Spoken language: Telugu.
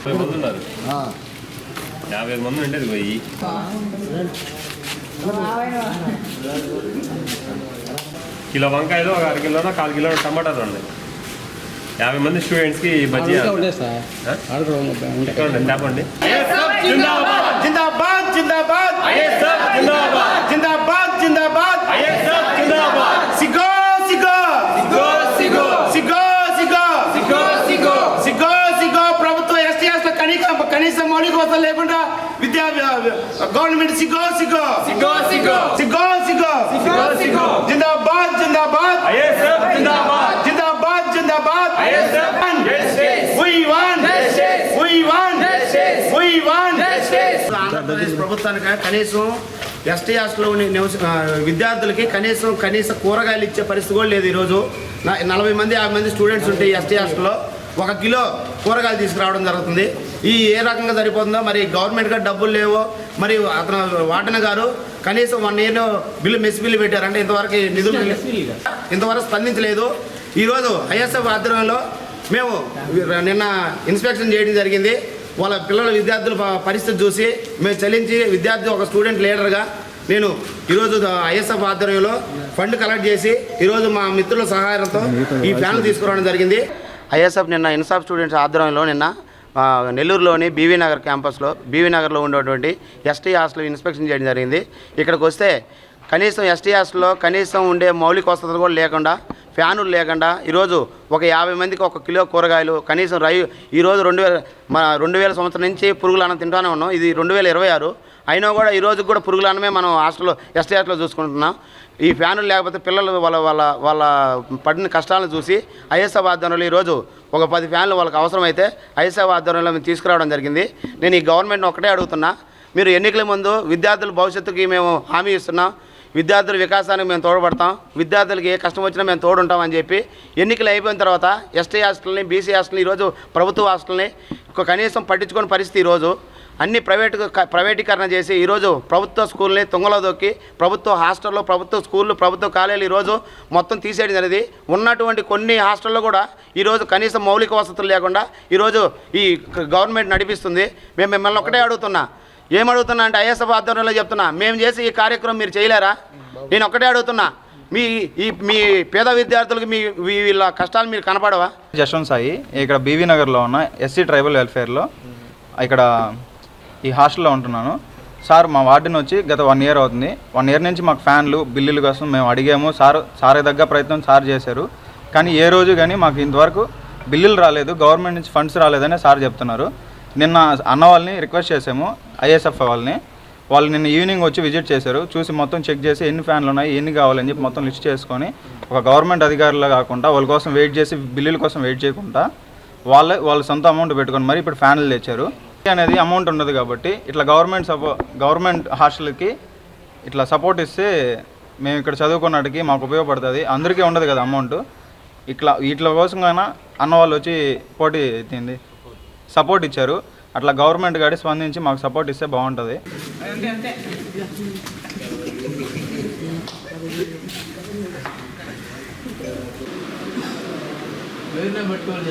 50 మంది ఉండేది పోయి కిలో వంకాయలు ఒక 1/2 కిలోన 1/4 కిలో టమాటాలు ఉన్నాయి. 50 మంది స్టూడెంట్స్ కి బజ్జీ చెప్పండి. జిందాబాద్ జిందాబాద్ జిందాబాద్ జిందాబాద్ జిందాబాద్ సిగో సిగో సిగో సిగో సిగో సిగో సిగో సిగో సిగో ప్రభుత్వ ఎస్టీఎస్ కనీస మౌలిక వసతులు లేకుండా గవర్నమెంట్ సిగో సిగో సిగో సిగో సిగో సిగో సిగో సిగో జిందాబాద్ జిందాబాద్ జిందాబాద్ జిందాబాద్ జిందాబాద్ ఆంధ్రప్రదేశ్ ప్రభుత్వానికి కనీసం ఎస్టీ హాస్టల్లో విద్యార్థులకి కనీస కూరగాయలు ఇచ్చే పరిస్థితి కూడా లేదు. ఈరోజు 40 మంది 50 మంది స్టూడెంట్స్ ఉంటే ఎస్టీ హాస్టల్లో 1 కిలో కూరగాయలు తీసుకురావడం జరుగుతుంది. ఈ ఏ రకంగా సరిపోతుందో మరి గవర్నమెంట్ గారు డబ్బులు లేవో మరి అతను వార్డెన్ గారు కనీసం 1 ఇయర్ మెస్ బిల్లు పెట్టారంటే ఇంతవరకు నిధులు ఇంతవరకు స్పందించలేదు. ఈరోజు ఐఎస్ఎఫ్ ఆధ్వర్యంలో మేము నిన్న ఇన్స్పెక్షన్ చేయడం జరిగింది. వాళ్ళ పిల్లల విద్యార్థుల పరిస్థితి చూసి మేము చలించి విద్యార్థి ఒక స్టూడెంట్ లీడర్గా నేను ఈరోజు ఐఎస్ఎఫ్ ఆధ్వర్యంలో ఫండ్ కలెక్ట్ చేసి ఈరోజు మా మిత్రుల సహాయంతో ఈ ఫ్యాన్లు తీసుకురావడం జరిగింది. ఐఎస్ఎఫ్ నిన్న ఇన్సాఫ్ స్టూడెంట్స్ ఆధ్వర్యంలో నిన్న నెల్లూరులోని బీవీ నగర్ క్యాంపస్లో బీవీ నగర్లో ఉన్నటువంటి ఎస్టీ హాస్టల్ ఇన్స్పెక్షన్ చేయడం జరిగింది. ఇక్కడికి వస్తే కనీసం ఎస్టీ హాస్టల్లో కనీసం ఉండే మౌలిక వసతులు కూడా లేకుండా ఫ్యానులు లేకుండా ఈరోజు ఒక 50 మందికి 1 కిలో కూరగాయలు కనీసం ఈరోజు 2000 సంవత్సరం నుంచి పురుగుల అన్నం తింటానే ఉన్నాం. ఇది 2026 అయినా కూడా ఈరోజు కూడా పురుగుల అన్నమే మనం హాస్టల్లో ఎస్టీ హాస్టల్లో చూసుకుంటున్నాం. ఈ ఫ్యానులు లేకపోతే పిల్లలు వాళ్ళ పడిన కష్టాలను చూసి ఐఎస్ఎఫ్ ఆధ్వర్యంలో ఈరోజు ఒక 10 ఫ్యాన్లు వాళ్ళకి అవసరమైతే ఐఎస్ఎఫ్ ఆధ్వర్యంలో మేము తీసుకురావడం జరిగింది. నేను ఈ గవర్నమెంట్ని ఒకటే అడుగుతున్నా, మీరు ఎన్నికల ముందు విద్యార్థుల భవిష్యత్తుకి మేము హామీ ఇస్తున్నాం, విద్యార్థుల వికాసానికి మేము తోడ్పడతాం, విద్యార్థులకి ఏ కష్టం వచ్చినా మేము తోడుంటామని చెప్పి ఎన్నికలు అయిపోయిన తర్వాత ఎస్టీ హాస్టల్ని బీసీ హాస్టల్ని ఈరోజు ప్రభుత్వ హాస్టల్ని కనీసం పట్టించుకునే పరిస్థితి ఈరోజు అన్ని ప్రైవేటీకరణ చేసి ఈరోజు ప్రభుత్వ స్కూల్ని తుంగలో దొక్కి ప్రభుత్వ హాస్టల్లో ప్రభుత్వ స్కూళ్ళు ప్రభుత్వ కాలేజీలు ఈరోజు మొత్తం తీసేయడం అనేది ఉన్నటువంటి కొన్ని హాస్టల్లో కూడా ఈరోజు కనీసం మౌలిక వసతులు లేకుండా ఈరోజు ఈ గవర్నమెంట్ నడిపిస్తుంది. మేము మిమ్మల్ని ఒకటే అడుగుతున్నా, ఏమడుగుతున్నా అంటే ఐఎస్ఎఫ్ ఆధ్వర్యంలో చెప్తున్నా, మేము చేసి ఈ కార్యక్రమం మీరు చేయలేరా? నేను ఒకటే అడుగుతున్నా, మీ పేద విద్యార్థులకు వీళ్ళ కష్టాలు మీరు కనపడవా? జశ్వంత్ సాయి ఇక్కడ బీవీ నగర్లో ఉన్న ఎస్సీ ట్రైబల్ వెల్ఫేర్లో ఇక్కడ ఈ హాస్టల్లో ఉంటున్నాను. సార్ మా వార్డెన్ వచ్చి గత 1 ఇయర్ అవుతుంది. 1 ఇయర్ నుంచి మాకు ఫ్యాన్లు బిల్లుల కోసం మేము అడిగాము. సార్ దగ్గర ప్రయత్నం సార్ చేశారు, కానీ ఏ రోజు కానీ మాకు ఇంతవరకు బిల్లులు రాలేదు, గవర్నమెంట్ నుంచి ఫండ్స్ రాలేదని సార్ చెప్తున్నారు. నిన్న అన్న వాళ్ళని రిక్వెస్ట్ చేసాము, ఐఎస్ఎఫ్ వాళ్ళని, వాళ్ళు నిన్న ఈవినింగ్ వచ్చి విజిట్ చేశారు. చూసి మొత్తం చెక్ చేసి ఎన్ని ఫ్యాన్లు ఉన్నాయి ఎన్ని కావాలని చెప్పి మొత్తం లిస్ట్ చేసుకొని ఒక గవర్నమెంట్ అధికారులు కాకుండా వాళ్ళ కోసం వెయిట్ చేసి బిల్లుల కోసం వెయిట్ చేయకుండా వాళ్ళ సొంత అమౌంట్ పెట్టుకొని మరి ఇప్పుడు ఫ్యాన్లు తెచ్చారు. అనేది అమౌంట్ ఉండదు కాబట్టి ఇట్లా గవర్నమెంట్ హాస్టల్కి ఇట్లా సపోర్ట్ ఇస్తే మేము ఇక్కడ చదువుకున్నట్టుకి మాకు ఉపయోగపడుతుంది. అందరికీ ఉండదు కదా అమౌంట్. ఇట్లా కోసం కన్నా అన్న వాళ్ళు వచ్చి సపోర్ట్ ఇచ్చారు. అట్లా గవర్నమెంట్ గాడి స్పందించి మాకు సపోర్ట్ ఇస్తే బాగుంటుంది. వేరే పెట్టుకోవాలి,